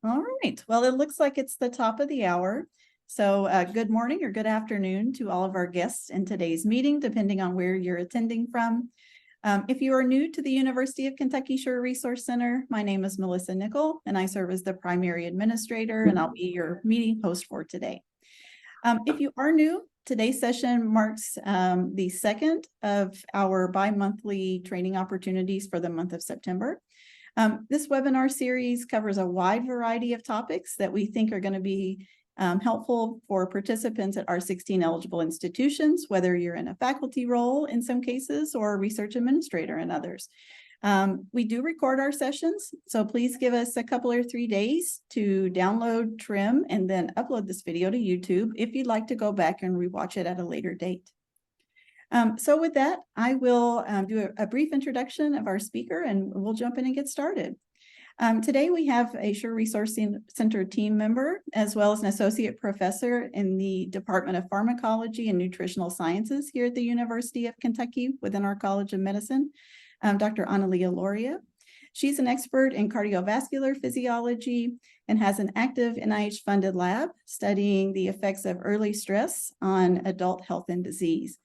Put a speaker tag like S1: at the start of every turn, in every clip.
S1: All right. Well, it looks like it's the top of the hour. So good morning or good afternoon to all of our guests in today's meeting, depending on where you're attending from. If you are new to the University of Kentucky Sure Resource Center, my name is Melissa Nickel, and I serve as the primary administrator, and I'll be your meeting host for today. If you are new, today's session marks the second of our bi-monthly training opportunities for the month of September. This webinar series covers a wide variety of topics that we think are going to be helpful for participants at our 16 eligible institutions, whether you're in a faculty role in some cases or a research administrator in others. We do record our sessions, so please give us a couple or 3 days to download, trim, and then upload this video to YouTube if you'd like to go back and rewatch it at a later date. So with that, I will do a brief introduction of our speaker and we'll jump in and get started. Today we have a Sure Resource Center team member, as well as an associate professor in the Department of Pharmacology and Nutritional Sciences here at the University of Kentucky within our College of Medicine, Dr. Analia Loria. She's an expert in cardiovascular physiology and has an active NIH-funded lab studying the effects of early stress on adult health and disease.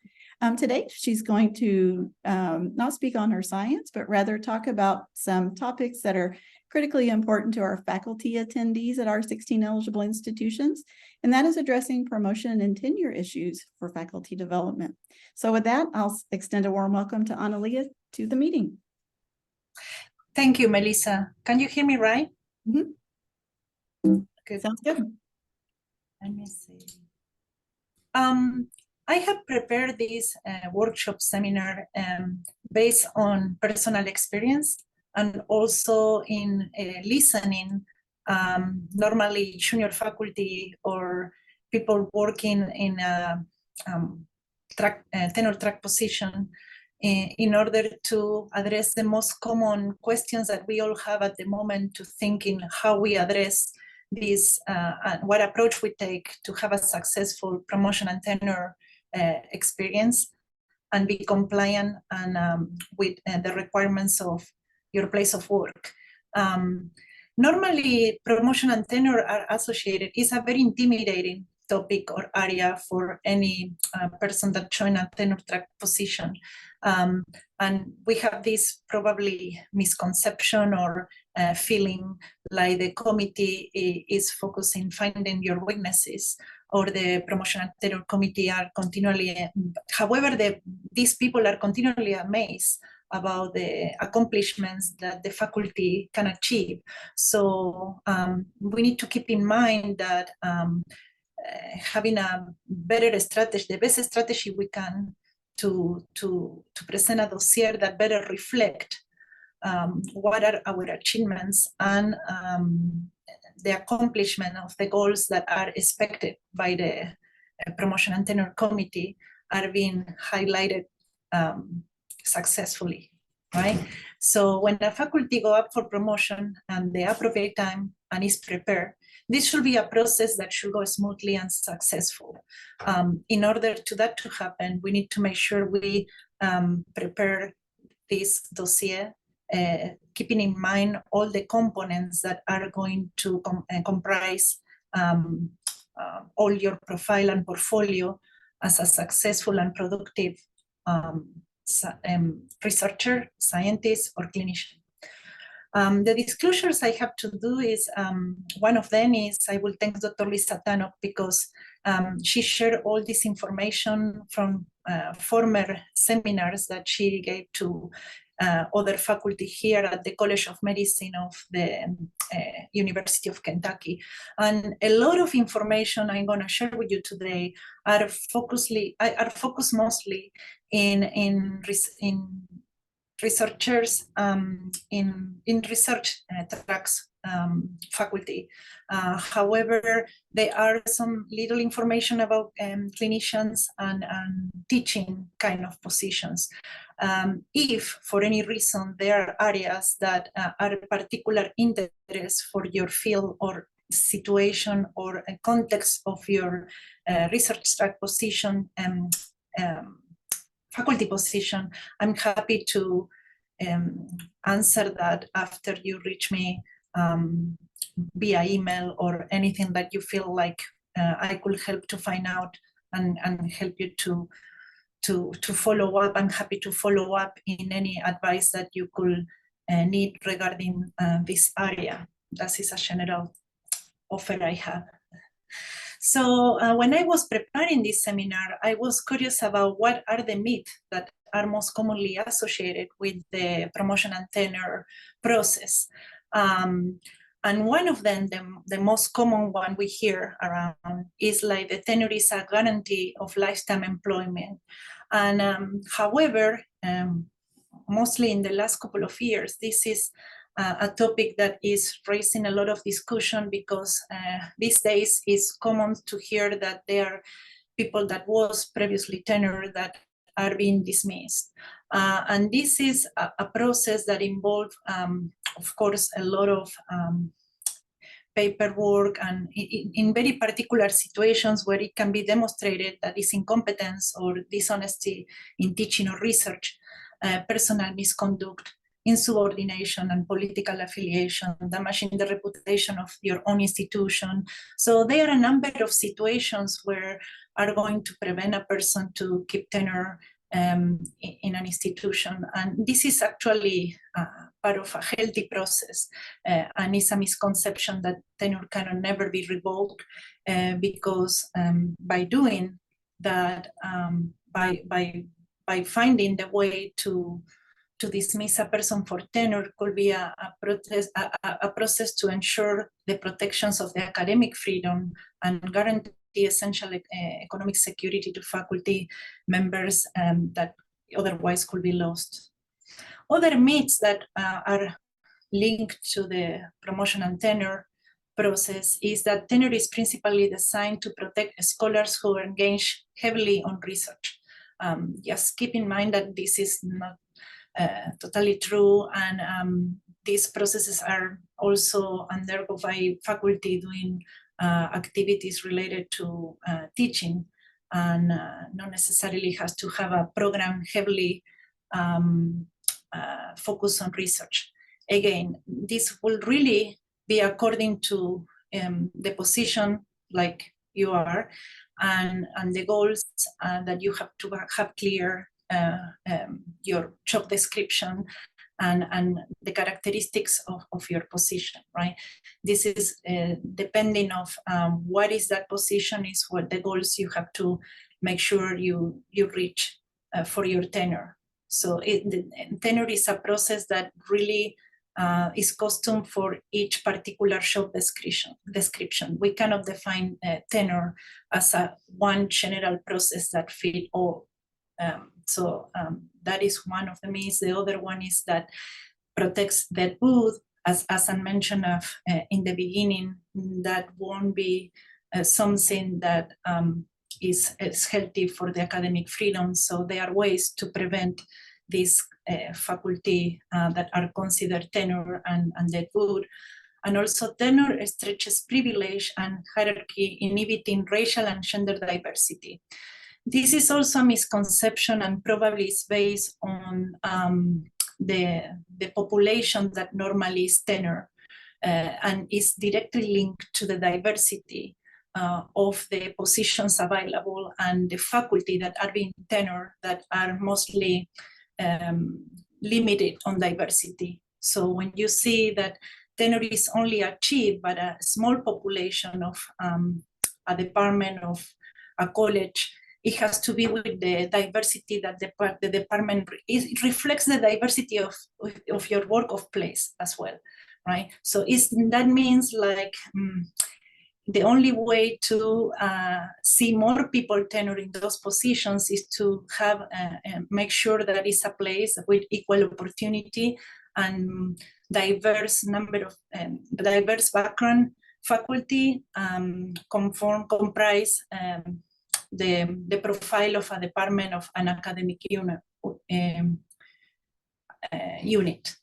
S1: Today, she's going to not speak on her science, but rather talk about some topics that are critically important to our faculty attendees at our 16 eligible institutions, and that is addressing promotion and tenure issues for faculty development. So with that, I'll extend a warm welcome to Analia to the meeting.
S2: Thank you, Melissa. Can you hear me right?
S1: Mm-hmm.
S2: Good.
S1: Sounds good.
S2: Let me see. I have prepared this workshop seminar based on personal experience and also in listening, normally junior faculty or people working in a tenure track position in order to address the most common questions that we all have at the moment, to thinking how we address this, what approach we take to have a successful promotion and tenure experience and be compliant and with the requirements of your place of work. Normally, promotion and tenure are associated. It's a very intimidating topic or area for any person that join a tenure track position. And we have this probably misconception or feeling like the committee is focusing finding your weaknesses, or the promotion and tenure committee are continually, however, these people are continually amazed about the accomplishments that the faculty can achieve. So we need to keep in mind that having a better strategy, the best strategy we can to present a dossier that better reflect what are our achievements and the accomplishment of the goals that are expected by the promotion and tenure committee are being highlighted successfully, right? So when the faculty go up for promotion and the appropriate time and is prepared, this should be a process that should go smoothly and successful. In order to that to happen, we need to make sure we prepare this dossier, keeping in mind all the components that are going to comprise all your profile and portfolio as a successful and productive researcher, scientist, or clinician. The disclosures I have to do is, one of them is I will thank Dr. Lisa Tannock because she shared all this information from former seminars that she gave to other faculty here at the College of Medicine of the University of Kentucky. And a lot of information I'm going to share with you today are focused mostly in researchers in research tracks faculty. However, there are some little information about clinicians and teaching kind of positions. If for any reason there are areas that are of particular interest for your field or situation or a context of your research track position, faculty position, I'm happy to answer that after you reach me via email or anything that you feel like I could help to find out and help you to follow up. I'm happy to follow up in any advice that you could need regarding this area. That is a general offer I have. So when I was preparing this seminar, I was curious about what are the myths that are most commonly associated with the promotion and tenure process. And one of them, the most common one we hear around, is like the tenure is a guarantee of lifetime employment. And however, mostly in the last couple of years, this is a topic that is raising a lot of discussion because these days it's common to hear that there are people that was previously tenured that are being dismissed. And this is a process that involves, of course, a lot of paperwork and in very particular situations where it can be demonstrated that is incompetence or dishonesty in teaching or research, personal misconduct, insubordination and political affiliation, damaging the reputation of your own institution. So there are a number of situations where are going to prevent a person to keep tenure in an institution. And this is actually part of a healthy process. And it's a misconception that tenure can never be revoked because by doing that, by finding the way to dismiss a person for tenure could be a process to ensure the protections of the academic freedom and guarantee essential economic security to faculty members that otherwise could be lost. Other myths that are linked to the promotion and tenure process is that tenure is principally designed to protect scholars who engage heavily on research. Just keep in mind that this is not totally true, and these processes are also undergo by faculty doing activities related to teaching, and not necessarily has to have a program heavily focused on research. Again, this will really be according to the position like you are, and the goals that you have to have clear your job description and the characteristics of your position, right? This is depending of what is that position is what the goals you have to make sure you reach for your tenure. So tenure is a process that really is custom for each particular job description. We cannot define tenure as a one general process that fit all. So that is one of the myths. The other one is that protects the booth, as I mentioned in the beginning, that won't be something that is healthy for the academic freedom. So there are ways to prevent these faculty that are considered tenure and the booth. And also tenure stretches privilege and hierarchy, inhibiting racial and gender diversity. This is also a misconception and probably is based on the population that normally is tenure and is directly linked to the diversity of the positions available and the faculty that are being tenure that are mostly limited on diversity. So when you see that tenure is only achieved by a small population of a department of a college, it has to be with the diversity that the department it reflects the diversity of your work of place as well, right? So that means like the only way to see more people tenure in those positions is to have make sure that it's a place with equal opportunity and diverse number of diverse background faculty comprise the profile of a department of an academic unit.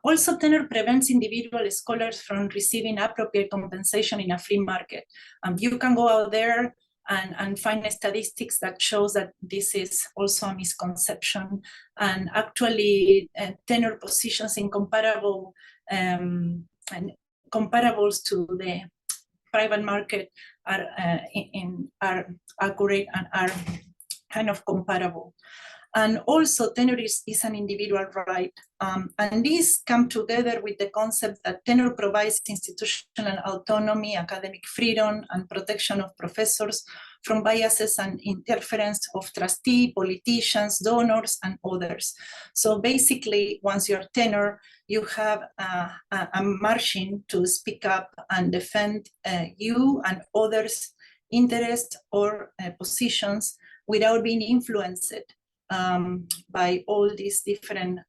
S2: Also, tenure prevents individual scholars from receiving appropriate compensation in a free market. You can go out there and find statistics that shows that this is also a misconception. And actually, tenure positions in comparable and comparables to the private market are accurate and are kind of comparable. And also tenure is an individual right. And these come together with the concept that tenure provides institutional autonomy, academic freedom, and protection of professors from biases and interference of trustees, politicians, donors, and others. So basically, once you're tenure, you have a margin to speak up and defend you and others' interests or positions without being influenced by all these different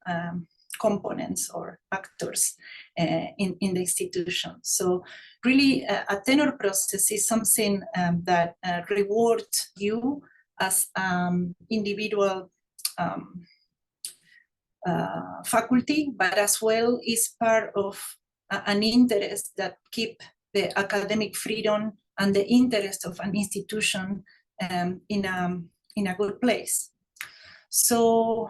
S2: components or actors in the institution. So really a tenure process is something that rewards you as individual faculty, but as well is part of an interest that keep the academic freedom and the interest of an institution in a good place. So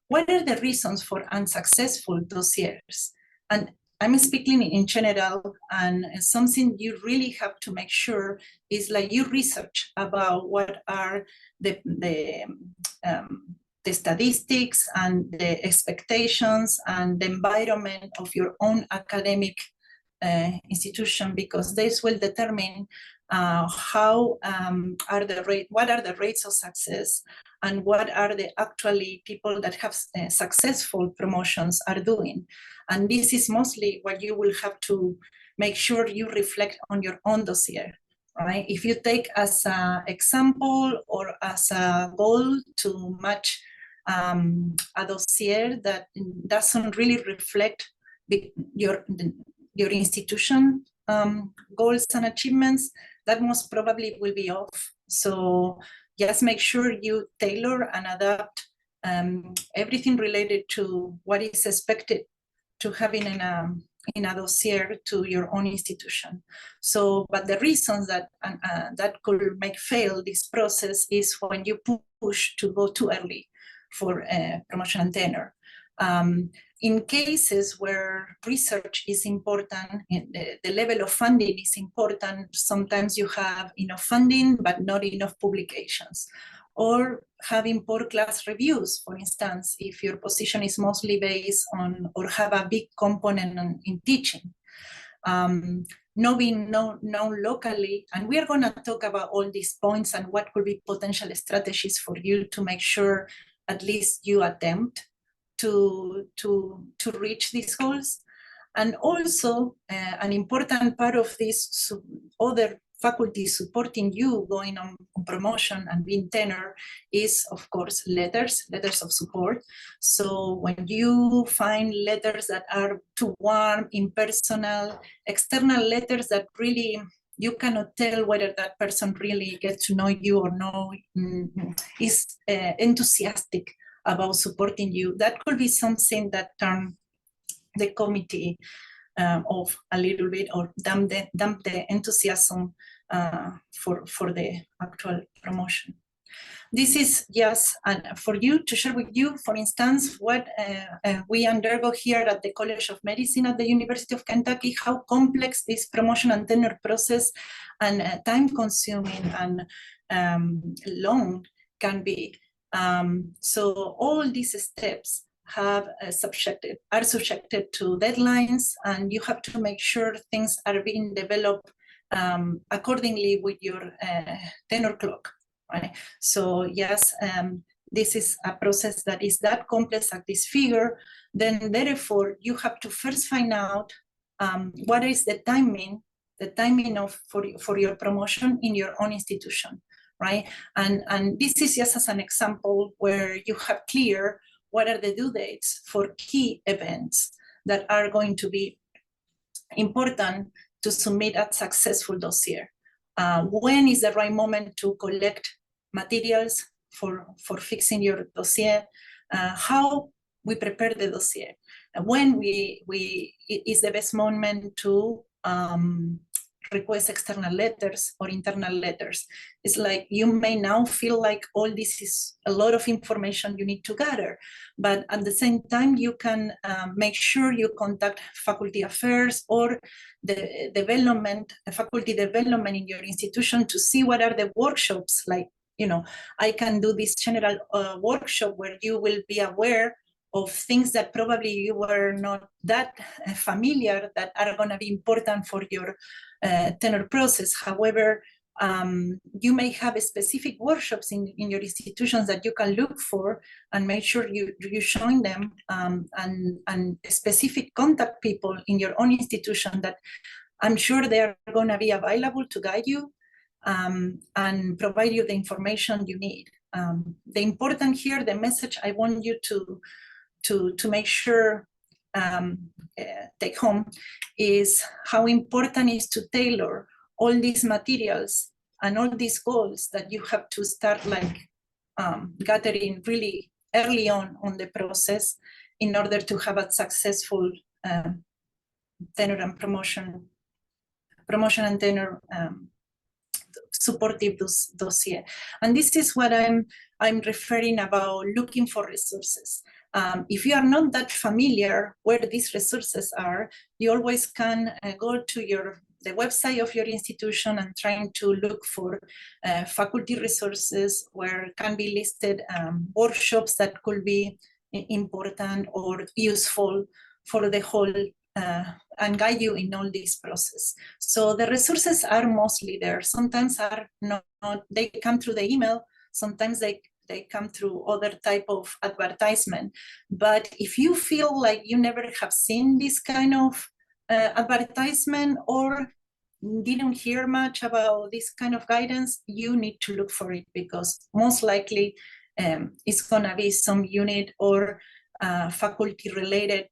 S2: what are the reasons for unsuccessful dossiers? And I'm speaking in general, and something you really have to make sure is like you research about what are the statistics and the expectations and the environment of your own academic institution, because this will determine what are the rates of success and what are the actually people that have successful promotions are doing. And this is mostly what you will have to make sure you reflect on your own dossier, right? If you take as an example or as a goal to match a dossier that doesn't really reflect your institution goals and achievements, that most probably will be off. So just make sure you tailor and adapt everything related to what is expected to having in a dossier to your own institution. So, but the reasons that that could make fail this process is when you push to go too early for promotion and tenure. In cases where research is important, the level of funding is important, sometimes you have enough funding but not enough publications. Or having poor class reviews, for instance, if your position is mostly based on or have a big component in teaching. Not being known locally, and we are going to talk about all these points and what could be potential strategies for you to make sure at least you attempt to reach these goals. And also an important part of this other faculty supporting you going on promotion and being tenure is, of course, letters of support. So when you find letters that are too warm, impersonal, external letters that really you cannot tell whether that person really gets to know you or no, is enthusiastic about supporting you, that could be something that turn the committee off a little bit or damp the enthusiasm for the actual promotion. This is just for you to share with you, for instance, what we undergo here at the College of Medicine at the University of Kentucky, how complex this promotion and tenure process and time-consuming and long can be. So all these steps are subjected to deadlines, and you have to make sure things are being developed accordingly with your tenure clock, right? So yes, this is a process that is that complex at this figure. Then therefore you have to first find out what is the timing for your promotion in your own institution, right? And this is just as an example where you have clear what are the due dates for key events that are going to be important to submit a successful dossier. When is the right moment to collect materials for fixing your dossier? How we prepare the dossier? When is the best moment to request external letters or internal letters. It's like you may now feel like all this is a lot of information you need to gather, but at the same time, you can make sure you contact faculty affairs or the faculty development in your institution to see what are the workshops like. I can do this general workshop where you will be aware of things that probably you were not that familiar that are going to be important for your tenure process. However, you may have specific workshops in your institutions that you can look for and make sure you join them, and specific contact people in your own institution that I'm sure they are going to be available to guide you and provide you the information you need. The important here, the message I want you to make sure take home is how important it is to tailor all these materials and all these goals that you have to start gathering really early on the process in order to have a successful tenure and promotion and tenure supportive dossier. And this is what I'm referring about looking for resources. If you are not that familiar where these resources are, you always can go to the website of your institution and trying to look for faculty resources where can be listed workshops that could be important or useful for the whole and guide you in all this process. So the resources are mostly there. Sometimes are not they come through the email, sometimes they come through other type of advertisement. But if you feel like you never have seen this kind of advertisement or didn't hear much about this kind of guidance, you need to look for it, because most likely it's gonna be some unit or faculty related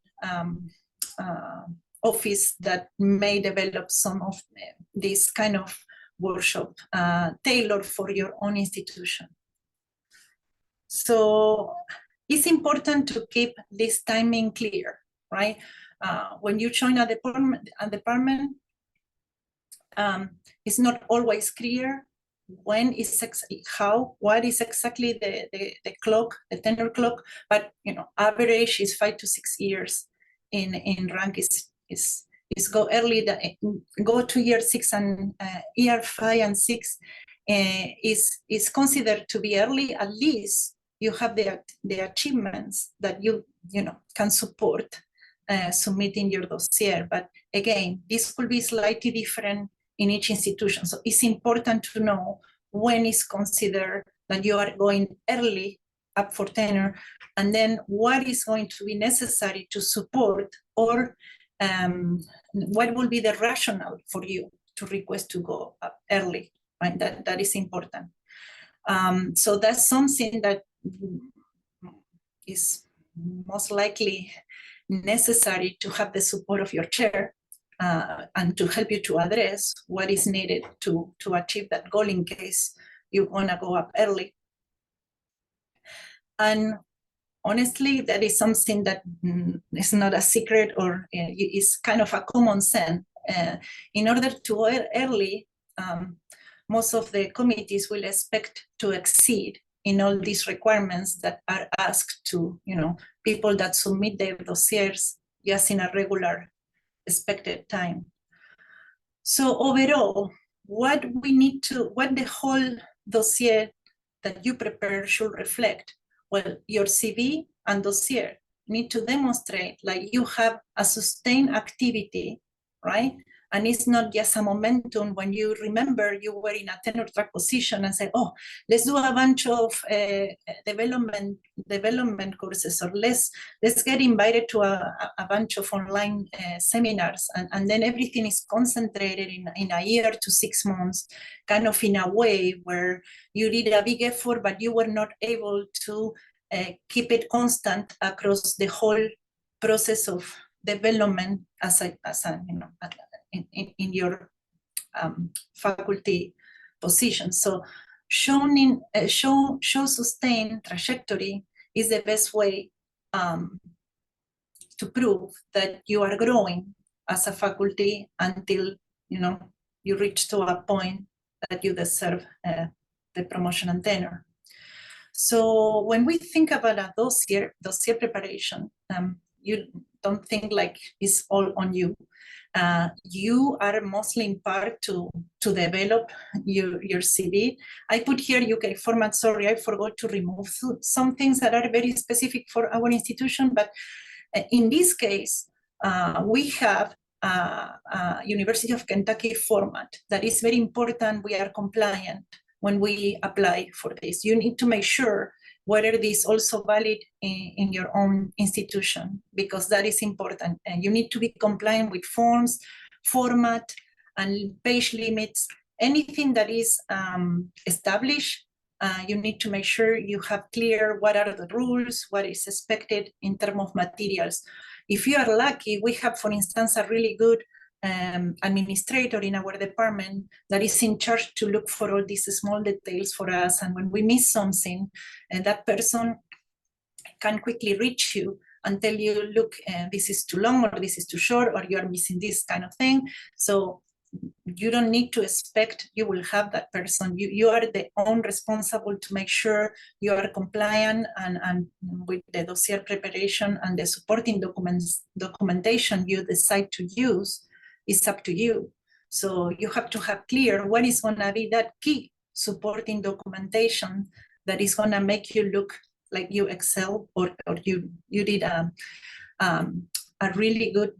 S2: office that may develop some of this kind of workshop tailored for your own institution. So it's important to keep this timing clear, right? When you join a department, it's not always clear when is what is exactly the clock, the tenure clock, but average is 5 to 6 years in rank is go early, go to year 6 and year 5 and 6 is considered to be early. At least you have the achievements that you can support submitting your dossier. But again, this could be slightly different in each institution. So it's important to know when is considered that you are going early up for tenure, and then what is going to be necessary to support, or what will be the rationale for you to request to go up early, right? That is important. So that's something that is most likely necessary to have the support of your chair and to help you to address what is needed to achieve that goal in case you want to go up early. And honestly, that is something that is not a secret, or is kind of a common sense. In order to go early, most of the committees will expect to exceed in all these requirements that are asked to people that submit their dossiers just in a regular expected time. So overall, what the whole dossier that you prepare should reflect? Well, your CV and dossier need to demonstrate like you have a sustained activity, right? And it's not just a momentum when you remember you were in a tenure track position and say, oh, let's do a bunch of development courses, or let's get invited to a bunch of online seminars, and then everything is concentrated in a year to 6 months, kind of in a way where you did a big effort, but you were not able to keep it constant across the whole process of development in your faculty position. So show sustained trajectory is the best way to prove that you are growing as a faculty until you reach to a point that you deserve the promotion and tenure. So when we think about a dossier preparation, you don't think like it's all on you. You are mostly in part to develop your CV. I put here UK format. Sorry, I forgot to remove some things that are very specific for our institution. But in this case, we have University of Kentucky format that is very important. We are compliant when we apply for this. You need to make sure whether it is also valid in your own institution, because that is important. And you need to be compliant with forms, format, and page limits. Anything that is established, you need to make sure you have clear what are the rules, what is expected in terms of materials. If you are lucky, we have, for instance, a really good administrator in our department that is in charge to look for all these small details for us. And when we miss something, that person can quickly reach you and tell you, look, this is too long, or this is too short, or you are missing this kind of thing. So you don't need to expect you will have that person. You are the own responsible to make sure you are compliant, and with the dossier preparation and the supporting documentation you decide to use is up to you. So you have to have clear what is going to be that key supporting documentation that is going to make you look like you excel, or you did a really good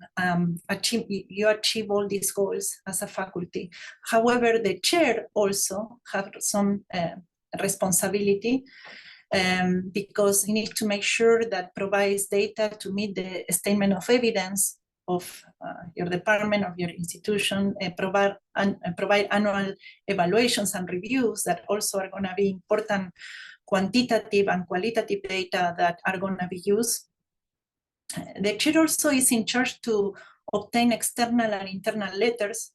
S2: you achieve all these goals as a faculty. However, the chair also have some responsibility, because you need to make sure that provides data to meet the statement of evidence of your department, of your institution, provide annual evaluations and reviews that also are going to be important quantitative and qualitative data that are going to be used. The chair also is in charge to obtain external and internal letters.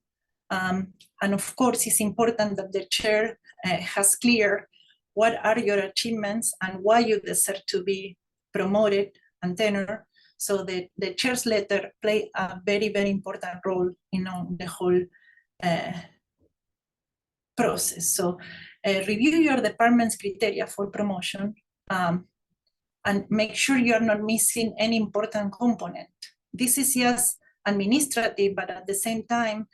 S2: And of course, it's important that the chair has clear what are your achievements and why you deserve to be promoted and tenure. So the chair's letter play a very, very important role in the whole process. So review your department's criteria for promotion, and make sure you are not missing any important component. This is just administrative, but at the same time,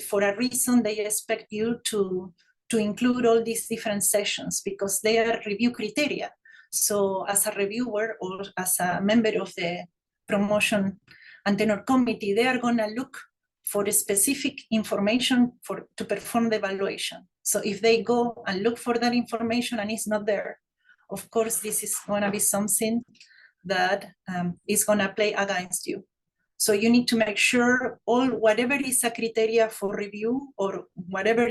S2: for a reason, they expect you to include all these different sections, because they are review criteria. So as a reviewer or as a member of the promotion and tenure committee, they are going to look for specific information to perform the evaluation. So if they go and look for that information and it's not there, of course, this is going to be something that is going to play against you. So you need to make sure whatever is a criteria for review, or whatever,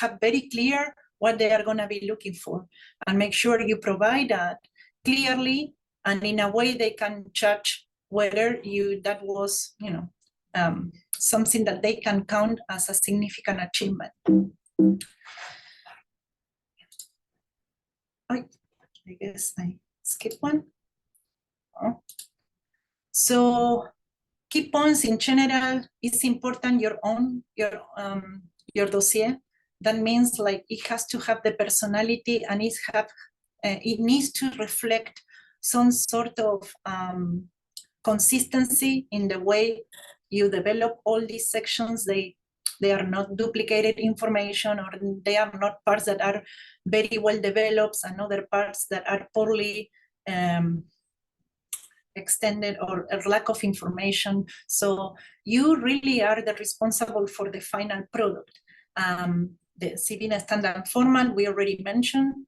S2: have very clear what they are going to be looking for, and make sure you provide that clearly and in a way they can judge whether that was, something that they can count as a significant achievement. I guess I skipped one. Oh. So key points in general, it's important your dossier. That means like it has to have the personality, and it needs to reflect some sort of consistency in the way you develop all these sections. They are not duplicated information, or they are not parts that are very well developed and other parts that are poorly extended, or a lack of information. So you really are the responsible for the final product. The CV standard format we already mentioned,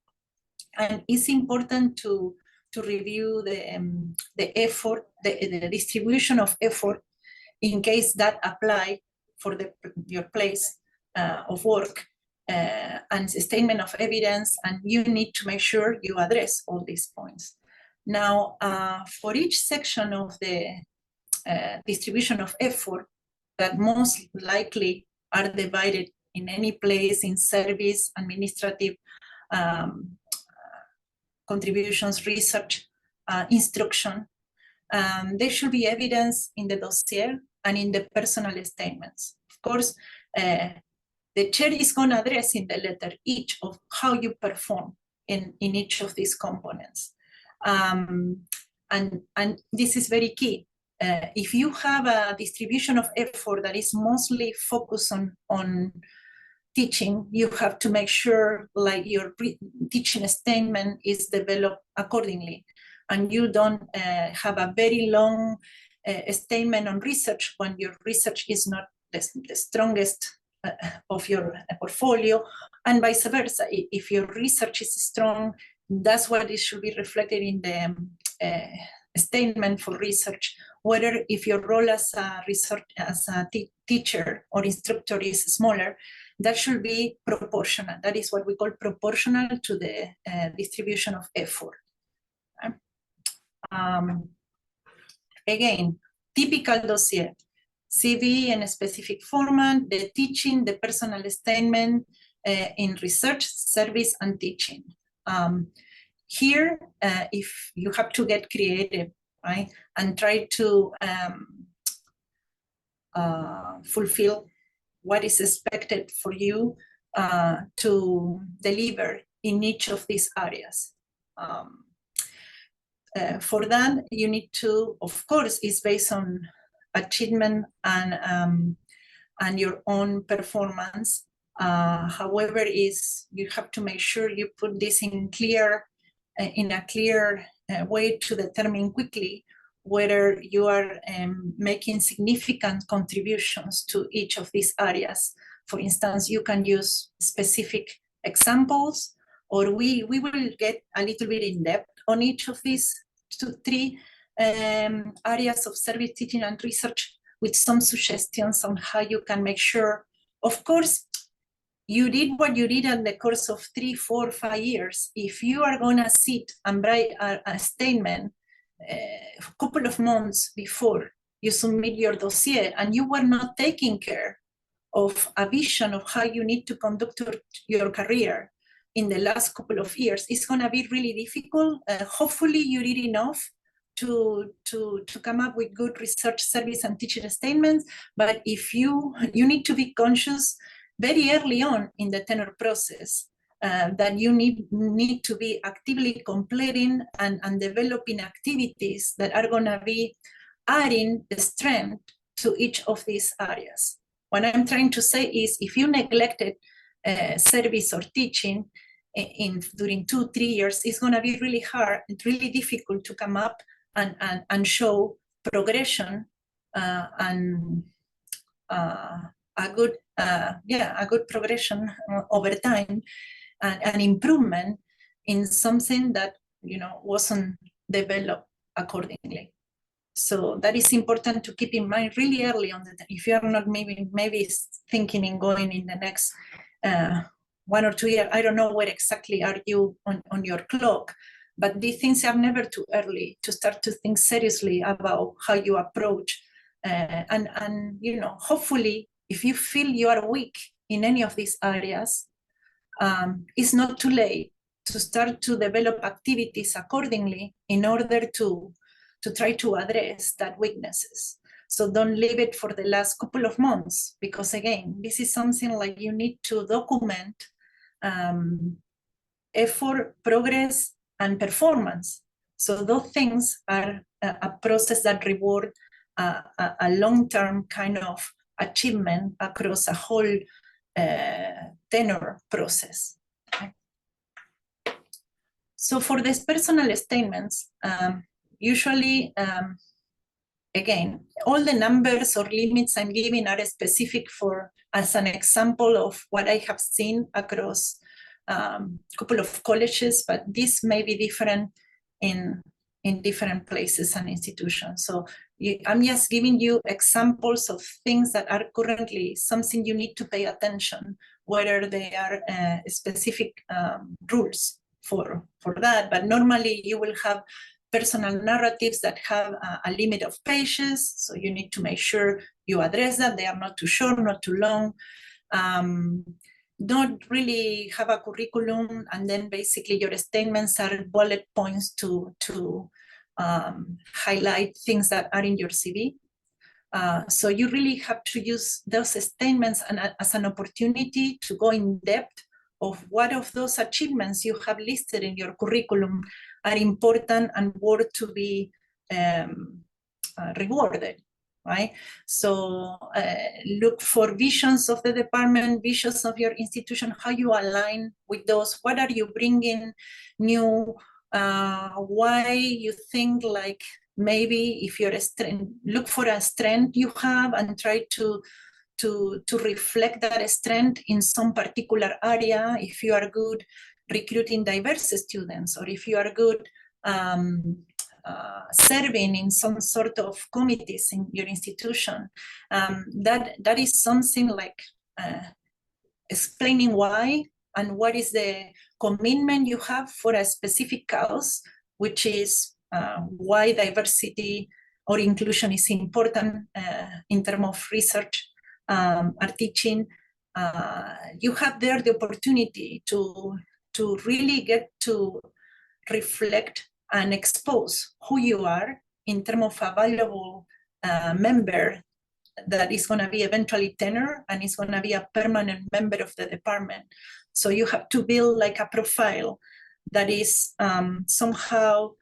S2: and it's important to review the effort, the distribution of effort, in case that apply for your place of work, and statement of evidence, and you need to make sure you address all these points. Now, for each section of the distribution of effort, that most likely are divided in any place in service, administrative, contributions, research, instruction, there should be evidence in the dossier and in the personal statements. Of course, the chair is going to address in the letter each of how you perform in each of these components. And this is very key. If you have a distribution of effort that is mostly focused on teaching, you have to make sure like your teaching statement is developed accordingly. And you don't have a very long statement on research when your research is not the strongest of your portfolio, and vice versa. If your research is strong, that's what it should be reflected in the statement for research. Whether if your role as a teacher or instructor is smaller, that should be proportional. That is what we call proportional to the distribution of effort. Again, typical dossier. CV in a specific format, the teaching, the personal statement in research, service, and teaching. Here, if you have to get creative, right, and try to fulfill what is expected for you to deliver in each of these areas. For that, you need to, of course, it's based on achievement and your own performance. However, you have to make sure you put this in a clear way to determine quickly whether you are making significant contributions to each of these areas. For instance, you can use specific examples, or we will get a little bit in depth on each of these three areas of service, teaching, and research with some suggestions on how you can make sure, of course, you did what you did in the course of 3, 4, 5 years. If you are going to sit and write a statement a couple of months before you submit your dossier and you were not taking care of a vision of how you need to conduct your career in the last couple of years, it's going to be really difficult. Hopefully you did enough to come up with good research, service, and teaching statements. But if you need to be conscious very early on in the tenure process that you need to be actively completing and developing activities that are going to be adding the strength to each of these areas. What I'm trying to say is, if you neglected service or teaching during 2, 3 years, it's going to be really hard, really difficult to come up and show progression and a good progression over time and improvement in something that wasn't developed accordingly. So that is important to keep in mind really early on. If you are not maybe thinking in going in the next 1 or 2 years, I don't know where exactly are you on your clock, but these things are never too early to start to think seriously about how you approach. And hopefully, if you feel you are weak in any of these areas, it's not too late to start to develop activities accordingly in order to try to address that weaknesses. So don't leave it for the last couple of months, because again, this is something like you need to document effort, progress, and performance. So those things are a process that reward a long-term kind of achievement across a whole tenure process. Okay. So for these personal statements, usually, again, all the numbers or limits I'm giving are specific as an example of what I have seen across a couple of colleges, but this may be different in different places and institutions. So I'm just giving you examples of things that are currently something you need to pay attention, whether they are specific rules for that. But normally you will have personal narratives that have a limit of pages, so you need to make sure you address that. They are not too short, not too long. Don't really have a curriculum, and then basically your statements are bullet points to highlight things that are in your CV. So you really have to use those statements as an opportunity to go in depth of what of those achievements you have listed in your curriculum are important and worth to be rewarded, right? So look for visions of the department, visions of your institution, how you align with those, what are you bringing new, why you think like maybe if you're a strength, look for a strength you have and try to reflect that strength in some particular area. If you are good recruiting diverse students, or if you are good serving in some sort of committees in your institution, that is something like explaining why and what is the commitment you have for a specific cause, which is why diversity or inclusion is important in terms of research or teaching. You have there the opportunity to really get to reflect and expose who you are in terms of a valuable member that is going to be eventually tenure and is going to be a permanent member of the department. So you have to build like a profile that is somehow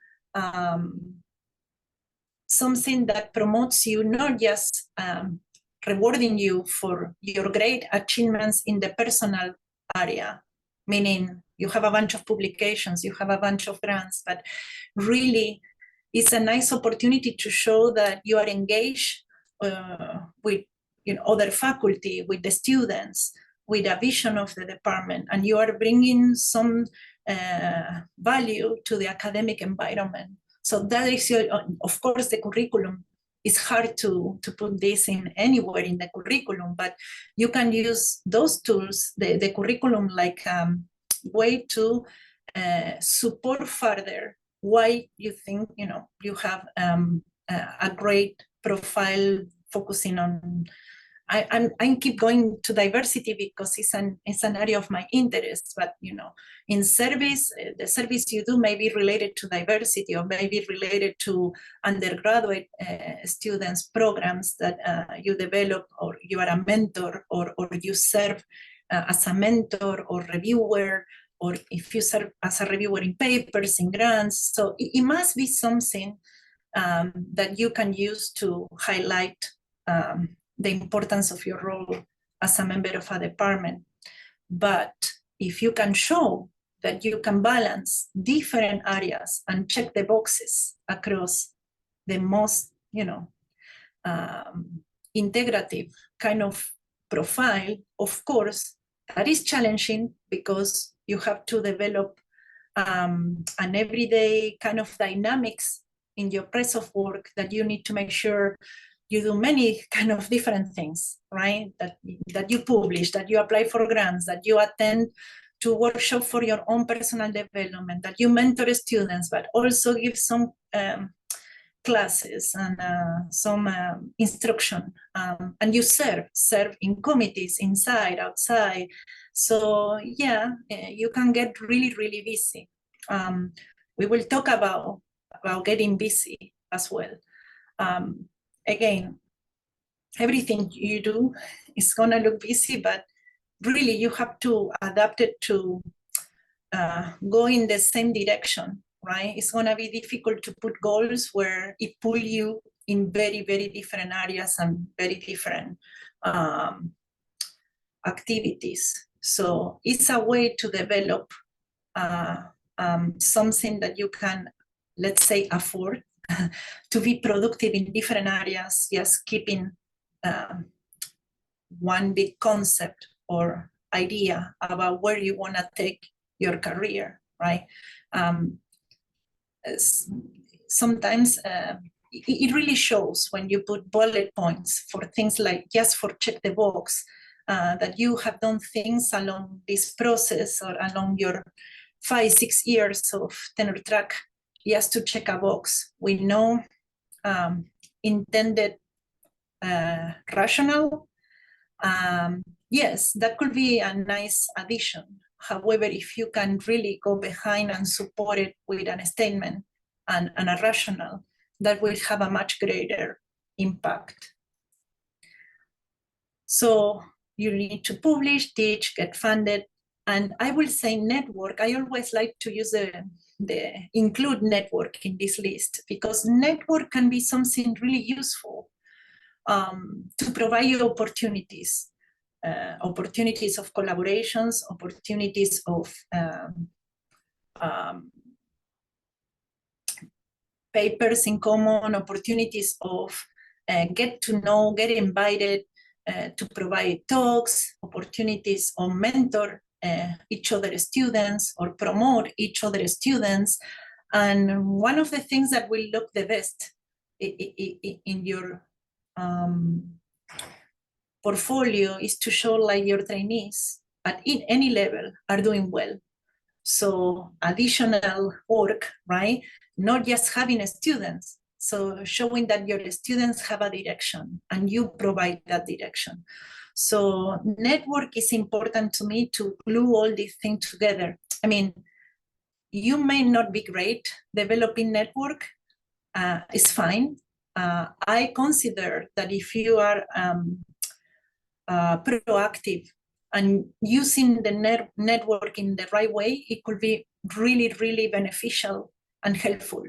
S2: something that promotes you, not just rewarding you for your great achievements in the personal area, meaning you have a bunch of publications, you have a bunch of grants, but really it's a nice opportunity to show that you are engaged with other faculty, with the students, with a vision of the department, and you are bringing some value to the academic environment. So that is of course, the curriculum. It's hard to put this in anywhere in the curriculum, but you can use those tools, the curriculum, like way to support further why you think you have a great profile focusing on. I keep going to diversity because it's an area of my interest, but in service, the service you do may be related to diversity, or maybe related to undergraduate students programs that you develop, or you are a mentor, or you serve as a mentor or reviewer, or if you serve as a reviewer in papers, in grants. So it must be something that you can use to highlight the importance of your role as a member of a department. But if you can show that you can balance different areas and check the boxes across the most, integrative kind of profile, of course, that is challenging because you have to develop an everyday kind of dynamics in your place of work, that you need to make sure you do many kind of different things, right? That you publish, that you apply for grants, that you attend to workshop for your own personal development, that you mentor students, but also give some classes and some instruction, and you serve in committees, inside, outside. So yeah, you can get really, really busy. We will talk about getting busy as well. Again, everything you do is gonna look busy, but really you have to adapt it to go in the same direction, right? It's gonna be difficult to put goals where it pull you in very, very different areas and very different activities. So it's a way to develop something that you can, let's say, afford to be productive in different areas, just keeping one big concept or idea about where you want to take your career, right? Sometimes it really shows when you put bullet points for things like, just for check the box, that you have done things along this process or along your 5-6 years of tenure track, just to check a box. We know intended rational. Yes, that could be a nice addition. However, if you can really go behind and support it with a statement and a rational, that will have a much greater impact. So you need to publish, teach, get funded. And I will say network. I always like to use the include network in this list, because network can be something really useful to provide you opportunities. Opportunities of collaborations, opportunities of papers in common, opportunities of get to know, get invited to provide talks, opportunities of mentor each other students or promote each other students. And one of the things that will look the best in your portfolio is to show like your trainees at any level are doing well. So additional work, right? Not just having students. So showing that your students have a direction and you provide that direction. So network is important to me to glue all these things together. I mean, you may not be great developing network, it's fine. I consider that if you are proactive and using the network in the right way, it could be really, really beneficial and helpful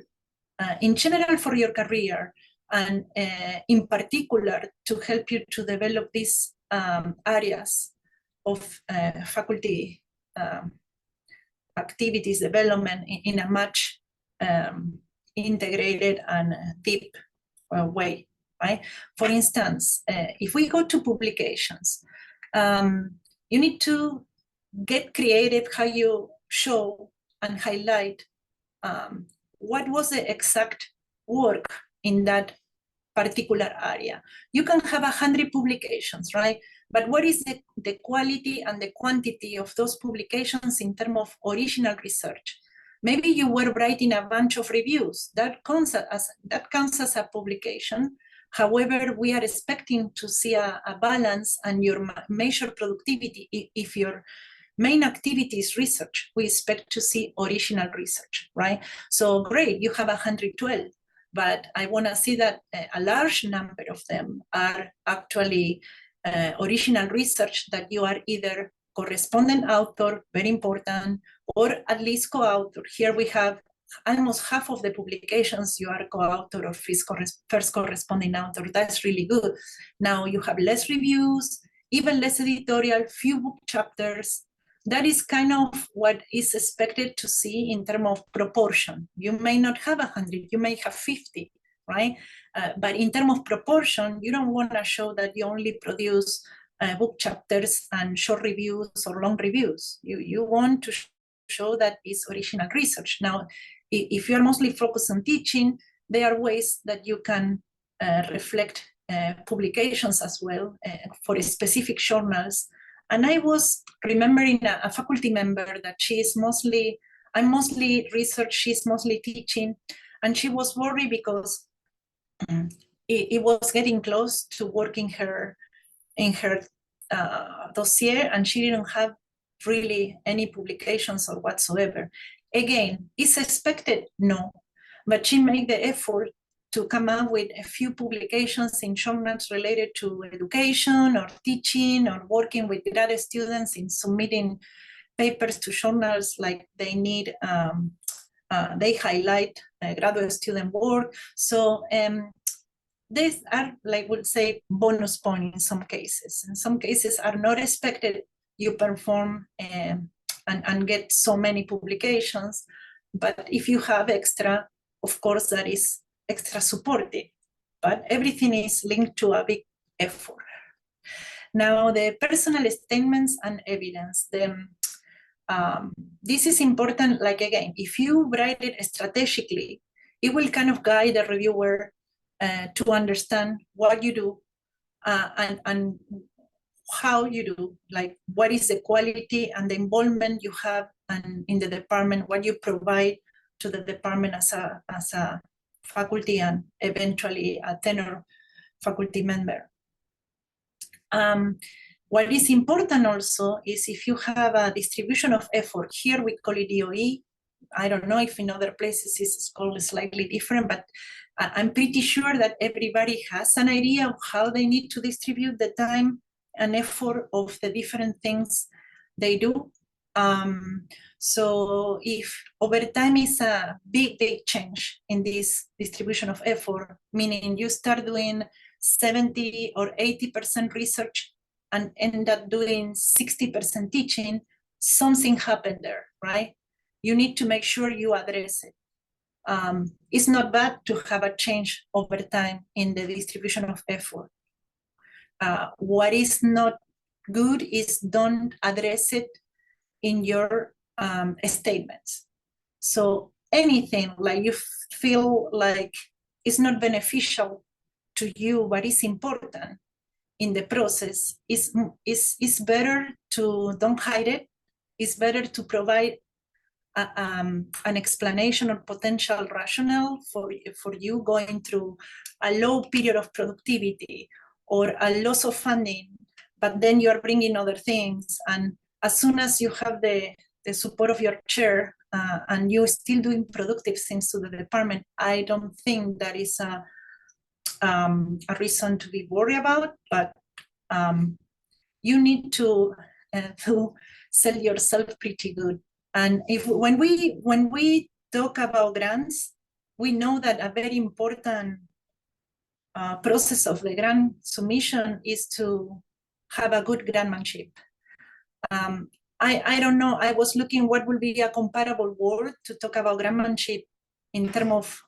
S2: in general for your career, and in particular to help you to develop these areas of faculty activities development in a much integrated and deep way, right? For instance, if we go to publications, you need to get creative how you show and highlight what was the exact work in that particular area. You can have 100 publications, right? But what is the quality and the quantity of those publications in terms of original research? Maybe you were writing a bunch of reviews. That counts as a publication. However, we are expecting to see a balance and your measure productivity. If your main activity is research, we expect to see original research, right? So great, you have 112, but I want to see that a large number of them are actually original research that you are either correspondent author, very important, or at least co-author. Here we have almost half of the publications you are co-author or first corresponding author. That's really good. Now you have less reviews, even less editorial, few book chapters. That is kind of what is expected to see in terms of proportion. You may not have 100, you may have 50, right? But in terms of proportion, you don't want to show that you only produce book chapters and short reviews or long reviews. You want to show that it's original research. Now, if you're mostly focused on teaching, there are ways that you can reflect publications as well for specific journals. And I was remembering a faculty member that I'm mostly research, she's mostly teaching, and she was worried because it was getting close to working in her dossier, and she didn't have really any publications or whatsoever. Again, is expected? No, but she made the effort to come up with a few publications in journals related to education or teaching or working with graduate students in submitting papers to journals like they need, they highlight graduate student work. So these are, like we'll say, bonus points in some cases. In some cases are not expected. You perform and get so many publications, but if you have extra, of course, that is extra supportive, but everything is linked to a big effort. Now, the personal statements and evidence. This is important, like again, if you write it strategically, it will kind of guide the reviewer to understand what you do and how you do, like what is the quality and the involvement you have and in the department, what you provide to the department as a faculty and eventually a tenure faculty member. What is important also is if you have a distribution of effort. Here we call it DOE. I don't know if in other places it's called slightly different, but I'm pretty sure that everybody has an idea of how they need to distribute the time an effort of the different things they do. So if overtime is a big change in this distribution of effort, meaning you start doing 70 or 80% research and end up doing 60% teaching, something happened there, right? You need to make sure you address it. It's not bad to have a change over time in the distribution of effort. What is not good is don't address it in your statements. So anything like you feel like it's not beneficial to you, but it's important in the process, is better to don't hide it. It's better to provide an explanation or potential rationale for you going through a low period of productivity or a loss of funding, but then you're bringing other things. And as soon as you have the support of your chair and you're still doing productive things to the department, I don't think that is a reason to be worried about, but you need to sell yourself pretty good. And when we talk about grants, we know that a very important process of the grant submission is to have a good grantmanship. I don't know, I was looking what will be a comparable word to talk about grantmanship in terms of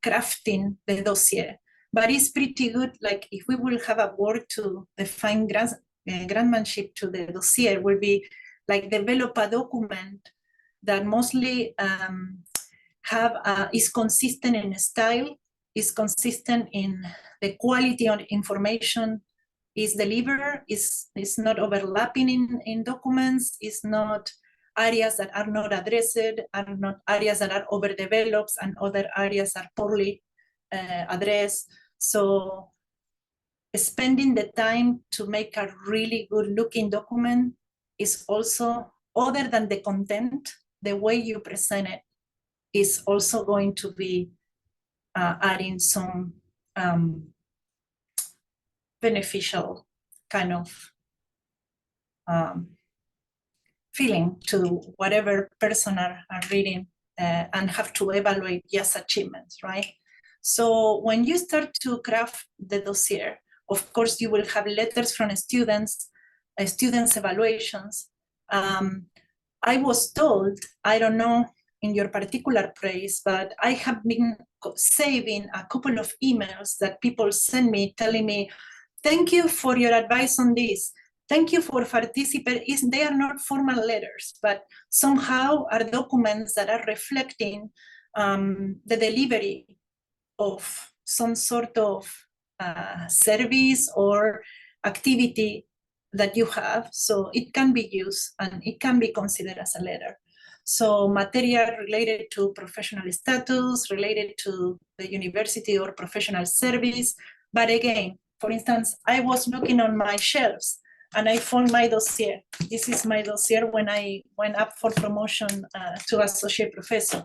S2: crafting the dossier, but it's pretty good. Like if we will have a word to define grantmanship to the dossier, will be like develop a document that mostly is consistent in style, is consistent in the quality of information is delivered, is not overlapping in documents, is not areas that are not addressed, are not areas that are overdeveloped, and other areas are poorly addressed. So spending the time to make a really good looking document is also, other than the content, the way you present it is also going to be adding some beneficial kind of feeling to whatever person are reading and have to evaluate just achievements, right? So when you start to craft the dossier, of course, you will have letters from students evaluations. I was told, I don't know in your particular place, but I have been saving a couple of emails that people send me telling me, thank you for your advice on this. Thank you for participating. They are not formal letters, but somehow are documents that are reflecting the delivery of some sort of service or activity that you have. So it can be used and it can be considered as a letter. So material related to professional status, related to the university or professional service. But again, for instance, I was looking on my shelves and I found my dossier. This is my dossier when I went up for promotion to associate professor.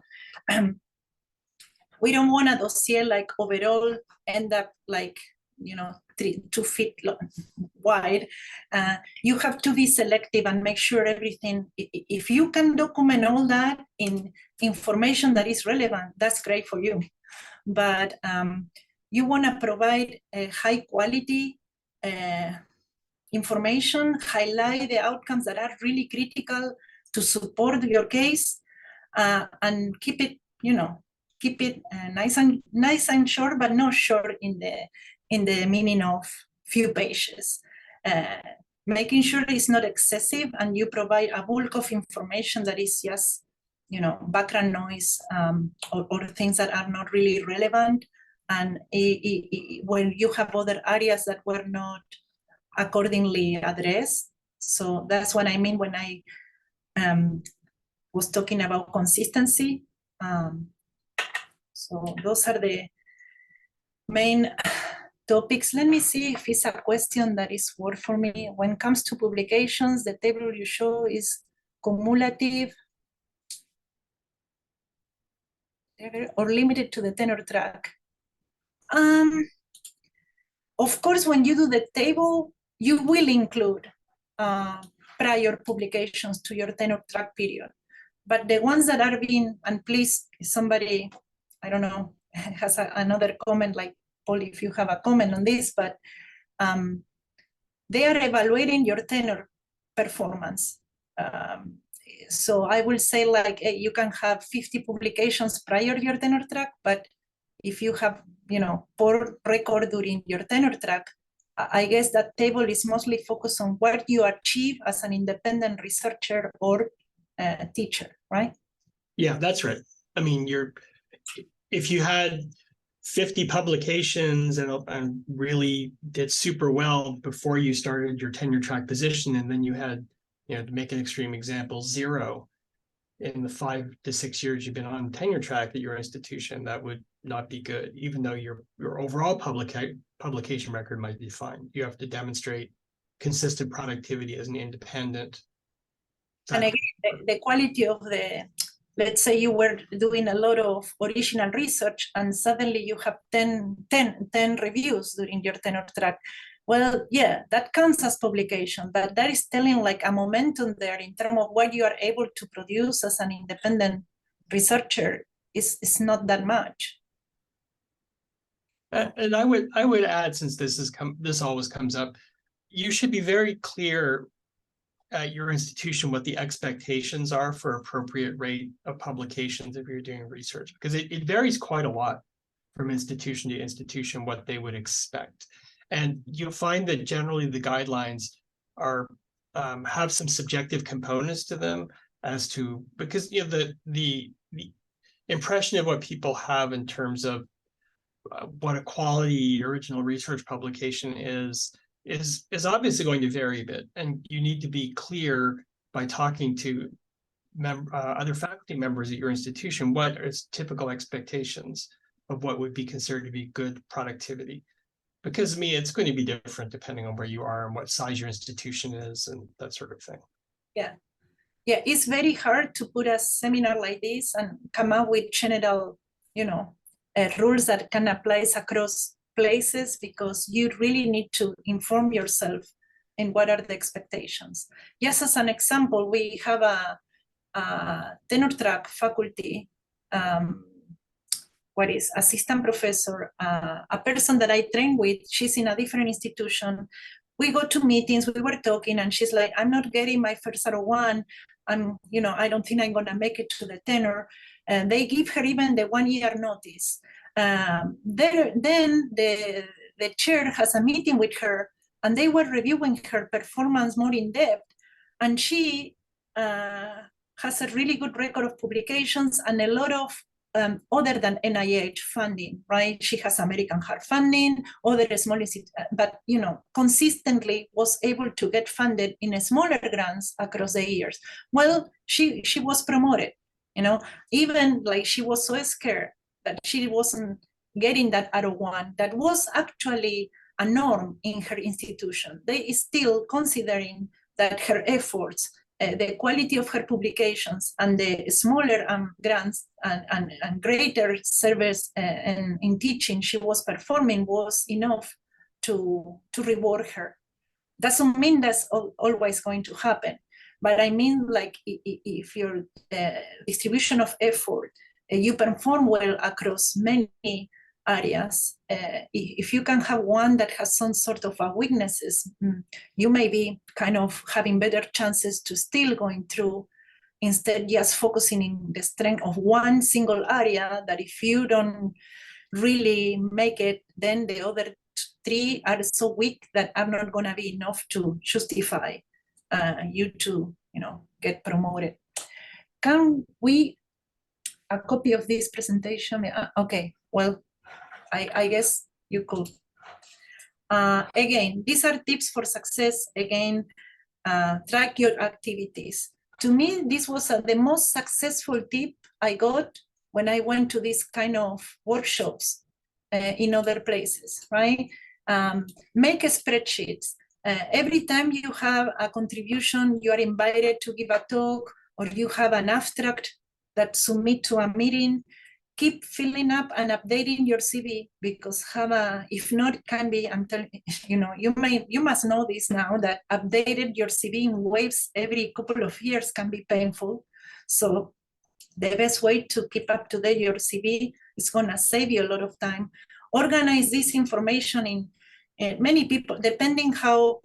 S2: We don't want a dossier like overall end up like, 2 feet wide. You have to be selective and make sure everything, if you can document all that in information that is relevant, that's great for you. But you want to provide a high quality information, highlight the outcomes that are really critical to support your case, and keep it, nice and short, but not short in the meaning of few pages. Making sure it's not excessive and you provide a bulk of information that is just, background noise or things that are not really relevant. And when you have other areas that were not accordingly addressed. So that's what I mean when I was talking about consistency. So those are the main topics. Let me see if it's a question that is worth for me. When it comes to publications, the table you show is cumulative or limited to the tenure track. Of course, when you do the table, you will include prior publications to your tenure track period. But the ones that are being, and please, somebody, I don't know, has another comment, like Paul, if you have a comment on this, but they are evaluating your tenure performance. So I will say, like, you can have 50 publications prior to your tenure track, but if you have, poor record during your tenure track, I guess that table is mostly focused on what you achieve as an independent researcher or teacher, right?
S3: Yeah, that's right. I mean, if you had 50 publications and really did super well before you started your tenure track position, and then you had, to make an extreme example, 0 in the 5 to 6 years you've been on tenure track at your institution, that would not be good, even though your overall publication record might be fine. You have to demonstrate consistent productivity as an independent.
S2: And again, the quality of let's say you were doing a lot of original research and suddenly you have 10 reviews during your tenure track. Well, yeah, that counts as publication, but that is telling like a momentum there in terms of what you are able to produce as an independent researcher is not that much.
S3: And I would add, since this always comes up, you should be very clear at your institution what the expectations are for appropriate rate of publications if you're doing research, because it varies quite a lot from institution to institution what they would expect. And you'll find that generally the guidelines are have some subjective components to them as to, because the impression of what people have in terms of what a quality original research publication is obviously going to vary a bit, and you need to be clear by talking to other faculty members at your institution what is typical expectations of what would be considered to be good productivity. Because it's going to be different depending on where you are and what size your institution is and that sort of thing.
S2: Yeah, it's very hard to put a seminar like this and come up with general, rules that can apply across places, because you really need to inform yourself in what are the expectations. Just as an example, we have a tenure track faculty, assistant professor, a person that I train with. She's in a different institution. We go to meetings, we were talking, and she's like, I'm not getting my first R01. I don't think I'm gonna make it to the tenure. And they give her even the 1 year notice. Then the chair has a meeting with her, and they were reviewing her performance more in depth. And she has a really good record of publications and a lot of other than NIH funding, right? She has American Heart funding, other small institutes, but consistently was able to get funded in smaller grants across the years. Well, she was promoted, even like she was so scared that she wasn't getting that R01 that was actually a norm in her institution. They still considering that her efforts, the quality of her publications, and the smaller grants and greater service in teaching she was performing was enough to reward her. Doesn't mean that's always going to happen, but I mean, like, if your distribution of effort, you perform well across many areas, if you can have one that has some sort of weaknesses, you may be kind of having better chances to still going through, instead just focusing in the strength of one single area, that if you don't really make it, then the other 3 are so weak that are not going to be enough to justify you to get promoted. Can we a copy of this presentation? Okay, well, I guess you could. Again, these are tips for success. Again, track your activities. To me, this was the most successful tip I got when I went to these kind of workshops in other places, right? Make spreadsheets. Every time you have a contribution, you are invited to give a talk, or you have an abstract that submit to a meeting, keep filling up and updating your CV, because if not, it can be, I'm telling you must know this now, that updated your CV in waves every couple of years can be painful. So the best way to keep up to date your CV is gonna save you a lot of time. Organize this information in many people, depending how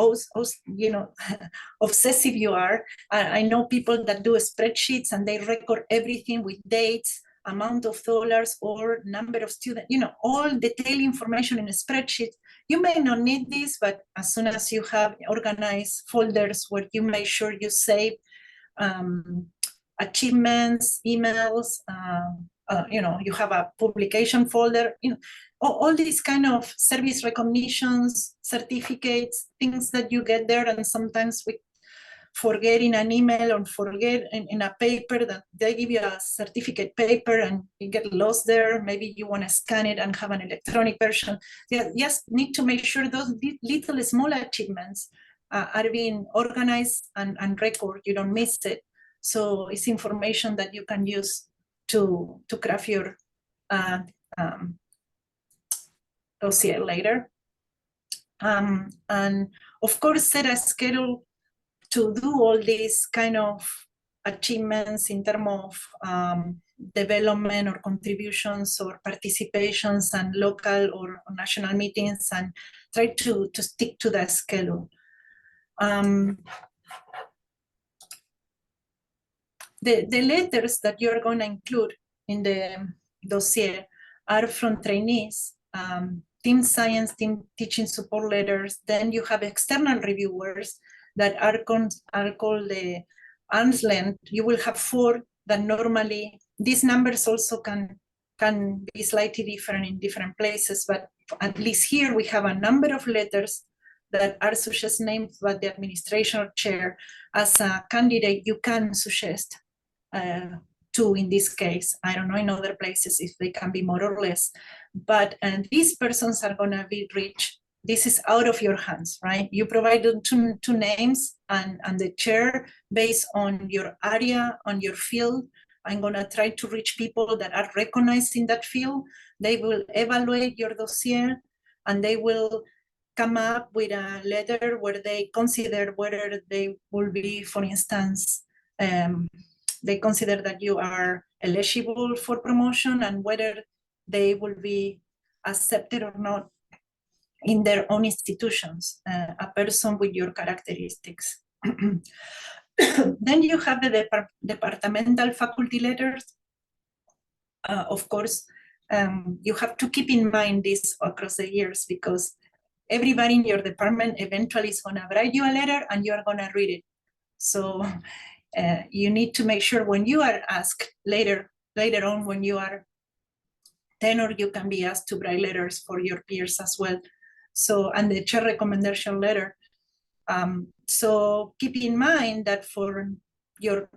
S2: obsessive you are. I know people that do spreadsheets and they record everything with dates, amount of dollars, or number of students, all detailed information in a spreadsheet. You may not need this, but as soon as you have organized folders where you make sure you save achievements, emails, you have a publication folder, all these kind of service recognitions, certificates, things that you get there, and sometimes we forget in an email or forget in a paper, that they give you a certificate paper and you get lost there. Maybe you want to scan it and have an electronic version. You just need to make sure those little small achievements are being organized and recorded. You don't miss it. So it's information that you can use to craft your dossier later. And of course, set a schedule to do all these kind of achievements in terms of development or contributions or participations and local or national meetings, and try to stick to that schedule. The letters that you're going to include in the dossier are from trainees, team science, team teaching support letters. Then you have external reviewers that are called the arm's length. You will have 4 that normally, these numbers also can be slightly different in different places, but at least here we have a number of letters that are suggest named by the administration or chair as a candidate you can suggest to, in this case. I don't know in other places if they can be more or less, but these persons are going to be reached. This is out of your hands, right? You provide them two names and the chair based on your area, on your field. I'm going to try to reach people that are recognized in that field. They will evaluate your dossier and they will come up with a letter where they consider whether they will be, for instance, they consider that you are eligible for promotion and whether they will be accepted or not in their own institutions, a person with your characteristics. Then you have the departmental faculty letters. Of course, you have to keep in mind this across the years, because everybody in your department eventually is going to write you a letter and you are going to read it. So you need to make sure when you are asked later on, when you are tenure, you can be asked to write letters for your peers as well. So, and the chair recommendation letter. So keep in mind that for your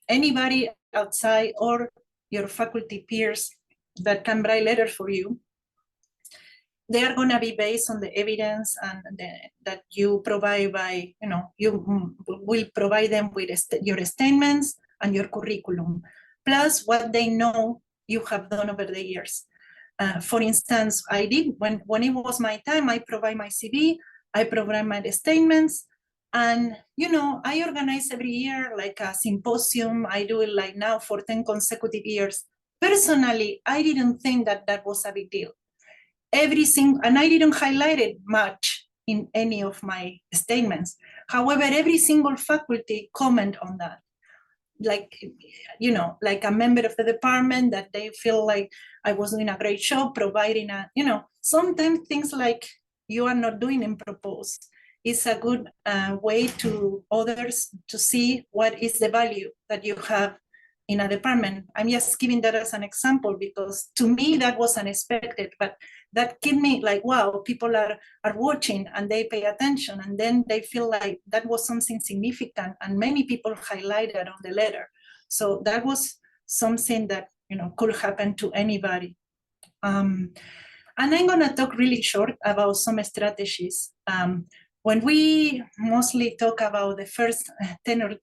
S2: anybody outside or your faculty peers that can write letters for you, they are going to be based on the evidence and that you provide by, you will provide them with your statements and your curriculum, plus what they know you have done over the years. For instance, I did, when it was my time, I provide my CV, I provide my statements, and I organize every year like a symposium. I do it like now for 10 consecutive years. Personally, I didn't think that was a big deal. And I didn't highlight it much in any of my statements. However, every single faculty comment on that. Like a member of the department, that they feel like I was doing a great job providing sometimes things like you are not doing and propose. It's a good way to others to see what is the value that you have in a department. I'm just giving that as an example because to me that was unexpected, but that gave me like, wow, people are watching and they pay attention, and then they feel like that was something significant, and many people highlighted on the letter. So that was something that could happen to anybody. And I'm gonna talk really short about some strategies. When we mostly talk about the first tenure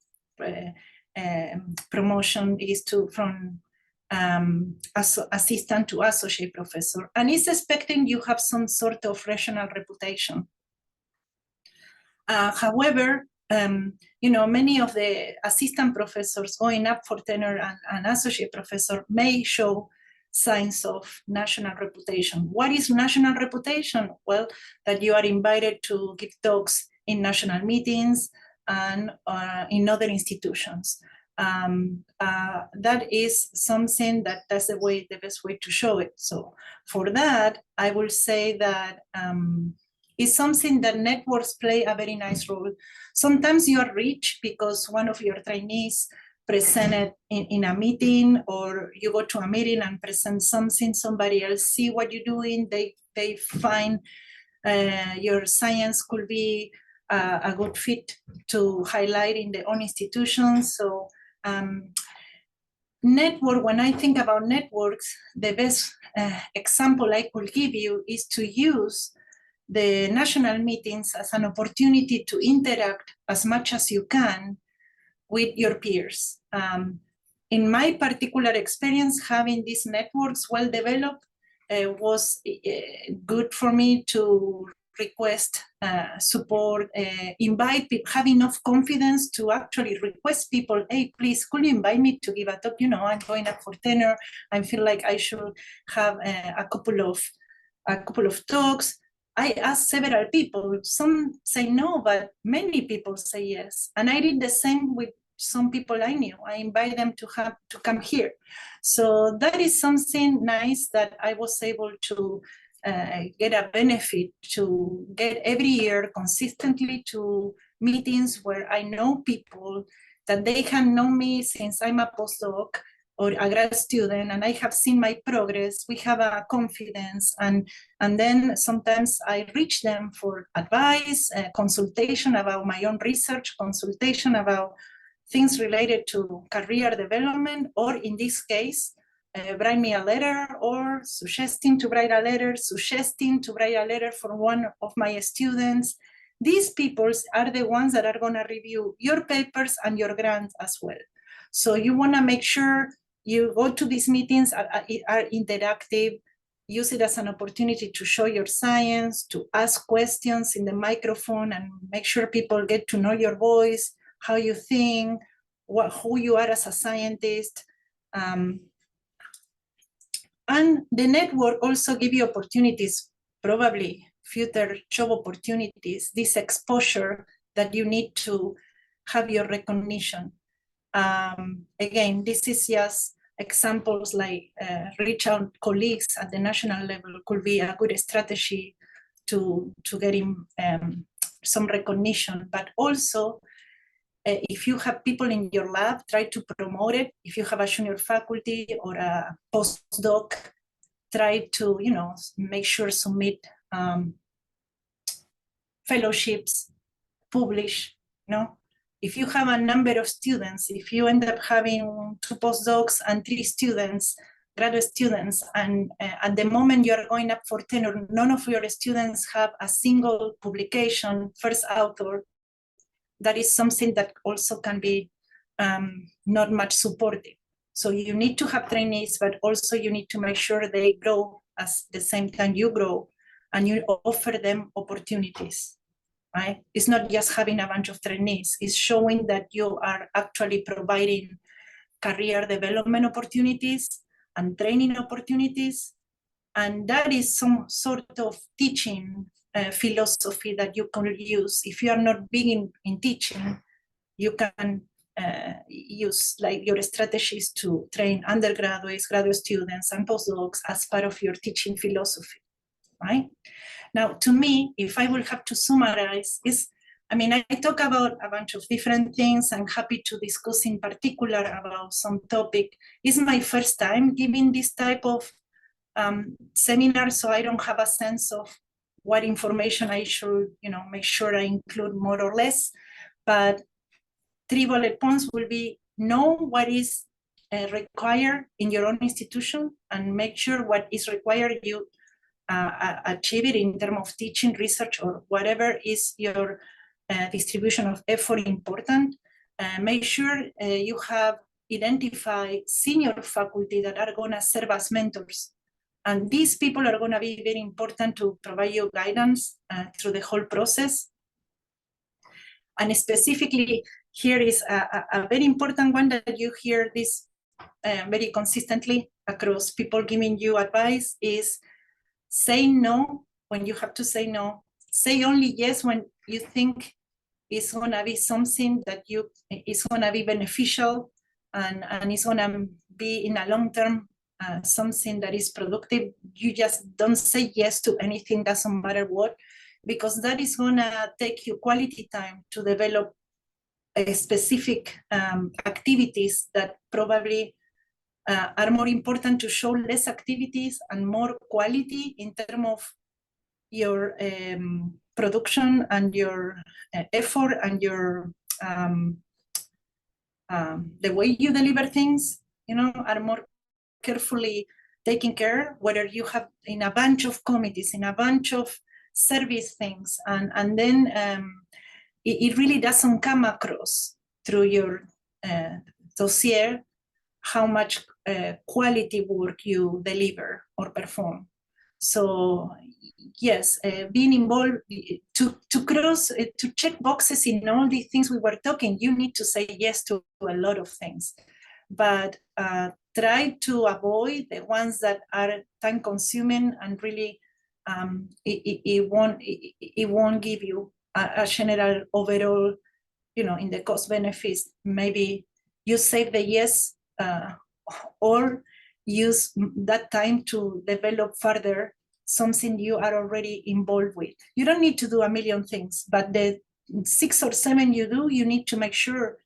S2: promotion is from assistant to associate professor, and it's expecting you have some sort of regional reputation. However, many of the assistant professors going up for tenure and associate professor may show signs of national reputation. What is national reputation? Well, that you are invited to give talks in national meetings and in other institutions. That is something that's the best way to show it. So for that, I will say that it's something that networks play a very nice role. Sometimes you are rich because one of your trainees presented in a meeting, or you go to a meeting and present something, somebody else see what you're doing, they find your science could be a good fit to highlight in their own institutions. So network, when I think about networks, the best example I could give you is to use the national meetings as an opportunity to interact as much as you can with your peers. In my particular experience, having these networks well developed was good for me to request support, invite people, have enough confidence to actually request people, hey, please, could you invite me to give a talk? I'm going up for tenure. I feel like I should have a couple of talks. I asked several people. Some say no, but many people say yes. And I did the same with some people I knew. I invite them to come here. So that is something nice that I was able to get a benefit, to get every year consistently to meetings where I know people, that they have known me since I'm a postdoc or a grad student, and I have seen my progress. We have a confidence, and then sometimes I reach them for advice, consultation about my own research, consultation about things related to career development, or in this case, write me a letter, or suggesting to write a letter for one of my students. These people are the ones that are going to review your papers and your grants as well. So you want to make sure you go to these meetings, are interactive, use it as an opportunity to show your science, to ask questions in the microphone, and make sure people get to know your voice, how you think, who you are as a scientist. And the network also give you opportunities, probably future job opportunities, this exposure that you need to have your recognition. Again, this is just examples like reach out colleagues at the national level could be a good strategy to getting some recognition, but also if you have people in your lab, try to promote it. If you have a junior faculty or a postdoc, try to, make sure submit fellowships, publish, If you have a number of students, if you end up having 2 postdocs and 3 students, graduate students, and at the moment you're going up for tenure, none of your students have a single publication, first author, that is something that also can be not much supported. So you need to have trainees, but also you need to make sure they grow at the same time you grow, and you offer them opportunities, right? It's not just having a bunch of trainees, it's showing that you are actually providing career development opportunities and training opportunities. And that is some sort of teaching philosophy that you can use. If you are not big in teaching, you can use like your strategies to train undergraduates, graduate students, and postdocs as part of your teaching philosophy, right? Now, to me, if I will have to summarize, I talk about a bunch of different things. I'm happy to discuss in particular about some topic. It's my first time giving this type of seminar, so I don't have a sense of what information I should, make sure I include more or less. But 3 bullet points will be: know what is required in your own institution, and make sure what is required you achieve it in terms of teaching, research, or whatever is your distribution of effort important. Make sure you have identify senior faculty that are going to serve as mentors. And these people are going to be very important to provide you guidance through the whole process. And specifically, here is a very important one that you hear this very consistently across people giving you advice is say no when you have to say no. Say only yes when you think it's going to be something that is going to be beneficial and it's going to be in a long term something that is productive. You just don't say yes to anything, doesn't matter what, because that is going to take you quality time to develop specific activities that probably are more important to show less activities and more quality in terms of your production and your effort and your the way you deliver things, are more carefully taken care, whether you have in a bunch of committees, in a bunch of service things, and then it really doesn't come across through your dossier how much quality work you deliver or perform. So yes, being involved to check boxes in all the things we were talking, you need to say yes to a lot of things, but try to avoid the ones that are time consuming and really it won't give you a general overall, in the cost benefits. Maybe you save the yes or use that time to develop further something you are already involved with. You don't need to do a million things, but the 6 or 7 you do, you need to make sure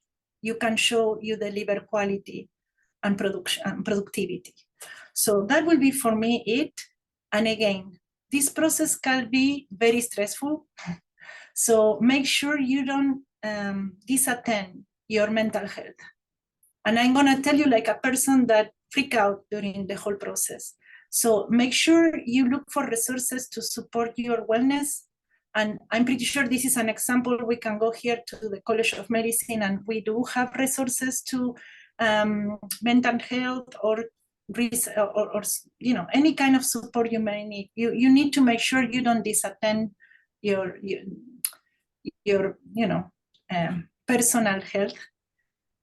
S2: you can show you deliver quality and production and productivity. So that will be for me it. And again, this process can be very stressful. So make sure you don't disattend your mental health. And I'm going to tell you like a person that freak out during the whole process. So make sure you look for resources to support your wellness. And I'm pretty sure this is an example. We can go here to the College of Medicine and we do have resources to mental health or any kind of support you may need. You need to make sure you don't disattend your personal health.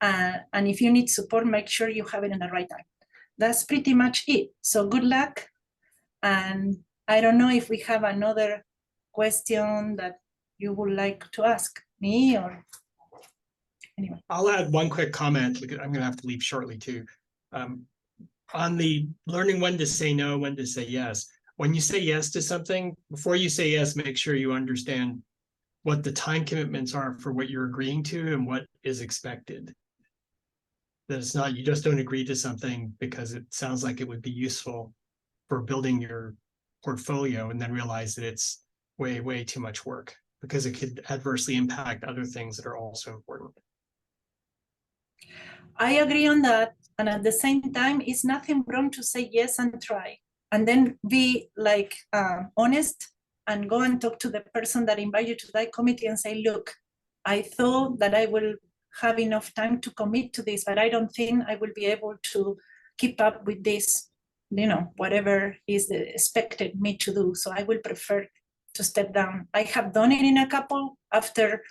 S2: And if you need support, make sure you have it in the right time. That's pretty much it. So good luck. And I don't know if we have another question that you would like to ask me or anyway.
S3: I'll add one quick comment. I'm going to have to leave shortly too. On the learning when to say no, when to say yes. When you say yes to something, before you say yes, make sure you understand what the time commitments are for what you're agreeing to and what is expected. That it's not, you just don't agree to something because it sounds like it would be useful for building your portfolio and then realize that it's way, way too much work because it could adversely impact other things that are also important.
S2: I agree on that. And at the same time, it's nothing wrong to say yes and try. And then be like honest and go and talk to the person that invited you to that committee and say, look, I thought that I will have enough time to commit to this, but I don't think I will be able to keep up with this, whatever is expected me to do. So I will prefer to step down. I have done it in a couple. After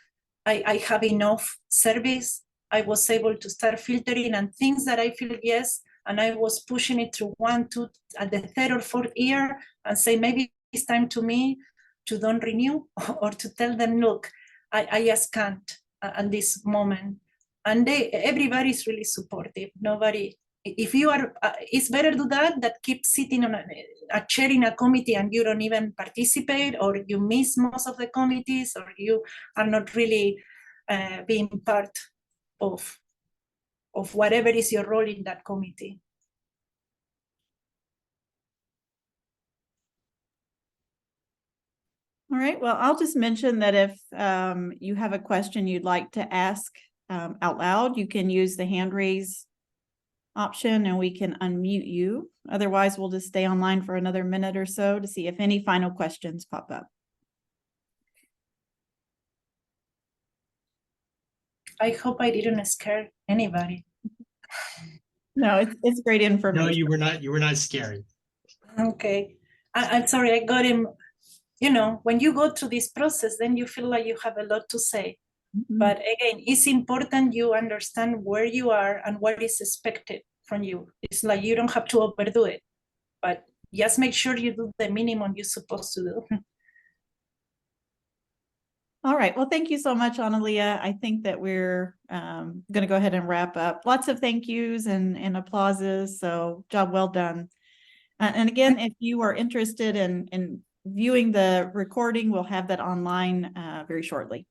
S2: I have enough service, I was able to start filtering and things that I feel yes, and I was pushing it through 1, 2, at the 3rd or 4th year and say, maybe it's time to me to don't renew or to tell them, look, I just can't at this moment. And everybody's really supportive. Nobody, if you are, it's better do that keep sitting on a chair in a committee and you don't even participate, or you miss most of the committees, or you are not really being part of whatever is your role in that committee.
S1: All right, well, I'll just mention that if you have a question you'd like to ask out loud, you can use the hand raise option and we can unmute you. Otherwise, we'll just stay online for another minute or so to see if any final questions pop up.
S2: I hope I didn't scare anybody.
S1: No, it's great
S3: No,
S1: information.
S3: you were not scary.
S2: Okay. I'm sorry, I got him. You know, when you go through this process, then you feel like you have a lot to say.
S1: Mhm.
S2: But again, it's important you understand where you are and what is expected from you. It's like you don't have to overdo it, but just make sure you do the minimum you're supposed to do.
S1: All right. Well, thank you so much, Analia. I think that we're going to go ahead and wrap up. Lots of thank yous and applauses. So job well done. And again, if you are interested in viewing the recording, we'll have that online very shortly.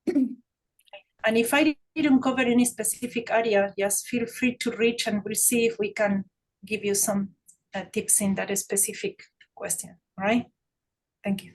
S2: And if I didn't cover any specific area, just feel free to reach and we'll see if we can give you some tips in that specific question. All right. Thank you.